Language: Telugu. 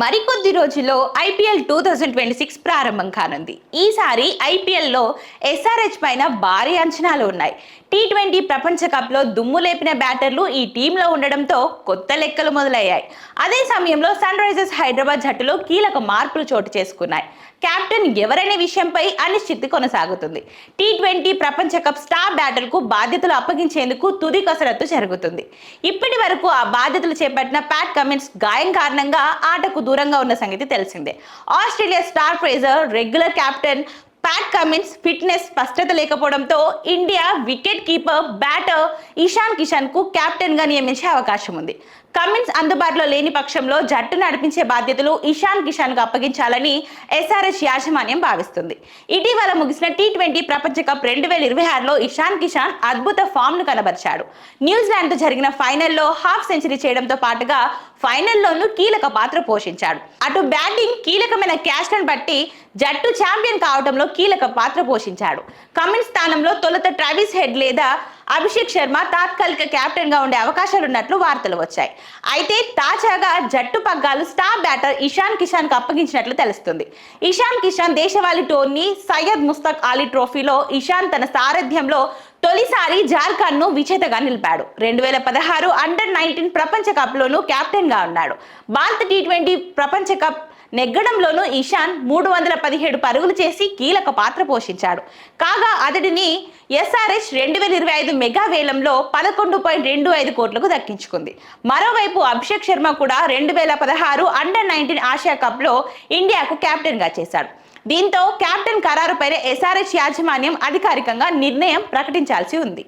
మరికొద్ది రోజుల్లో ఐపీఎల్ 2026 ప్రారంభం కానుంది. ఈసారి ఐపీఎల్లో ఎస్ఆర్హెచ్ పైన భారీ అంచనాలు ఉన్నాయి. టీ20 ప్రపంచ కప్లో దుమ్ము లేపిన బ్యాటర్లు ఈ టీంలో ఉండడంతో కొత్త లెక్కలు మొదలయ్యాయి. అదే సమయంలో సన్ రైజర్స్ హైదరాబాద్ జట్టులో కీలక మార్పులు చోటు చేసుకున్నాయి. కెప్టెన్ ఎవరనే విషయంపై అనిశ్చితి కొనసాగుతుంది. టీ20 ప్రపంచ కప్ స్టార్ బ్యాటర్కు బాధ్యతలు అప్పగించేందుకు తుది కసరత్తు జరుగుతుంది. ఇప్పటి వరకు ఆ బాధ్యతలు చేపట్టిన ప్యాట్ కమిన్స్ గాయం కారణంగా ఆటకు దూరంగా ఉన్న సంగతి తెలిసిందే. Australia star Fraser regular captain Pat Cummins fitness స్పష్టత లేకపోవడంతో India wicket keeper batter Ishan Kishan కు కెప్టెన్ గా నియమించే అవకాశం ఉంది. కమిన్స్ అందుబాటులో లేని పక్షంలో జట్టు నడిపించే బాధ్యతలు ఇషాన్ కిషన్ కు అప్పగించాలని ఎస్ఆర్హెచ్ యాజమాన్యం భావిస్తుంది. ఇటీవల ముగిసిన టీ20 ప్రపంచ కప్ 2026లో ఇషాన్ కిషన్ అద్భుత ఫామ్ ను కనబరిచాడు. న్యూజిలాండ్ తో జరిగిన ఫైనల్లో హాఫ్ సెంచరీ చేయడంతో పాటుగా ఫైనల్లోనూ కీలక పాత్ర పోషించాడు. అటు బ్యాటింగ్ కీలకమైన క్యాచ్లను బట్టి జట్టు ఛాంపియన్ కావడంలో కీలక పాత్ర పోషించాడు. కమిన్స్ స్థానంలో తొలుత ట్రావిస్ హెడ్ లేదా అభిషేక్ శర్మ తాత్కాలిక కెప్టెన్ గా ఉండే అవకాశాలున్నట్లు వార్తలు వచ్చాయి. అయితే తాజాగా జట్టు పగ్గాలు స్టార్ బ్యాటర్ ఇషాన్ కిషన్ కు అప్పగించినట్లు తెలుస్తుంది. ఇషాన్ కిషన్ దేశవాళీ టోర్నీ సయ్యద్ ముస్తక్ అలీ ట్రోఫీలో ఇషాన్ తన సారథ్యంలో తొలిసారి జార్ఖండ్ ను విజేతగా నిలిపాడు. 2016 అండర్-19 ప్రపంచ కప్ లోను కెప్టెన్ గా ఉన్నాడు. భారత టీ20 ప్రపంచ కప్ నెగ్గడంలోనూ ఇషాన్ 317 పరుగులు చేసి కీలక పాత్ర పోషించాడు. కాగా అతడిని ఎస్ఆర్హెచ్ 2025 మెగా వేలంలో 11.25 కోట్లకు దక్కించుకుంది. మరోవైపు అభిషేక్ శర్మ కూడా 2016 అండర్-19 ఆసియా కప్ లో ఇండియాకు కెప్టెన్ గా చేశాడు. దీంతో కెప్టెన్ ఖరారుపై ఎస్ఆర్హెచ్ యాజమాన్యం అధికారికంగా నిర్ణయం ప్రకటించాల్సి ఉంది.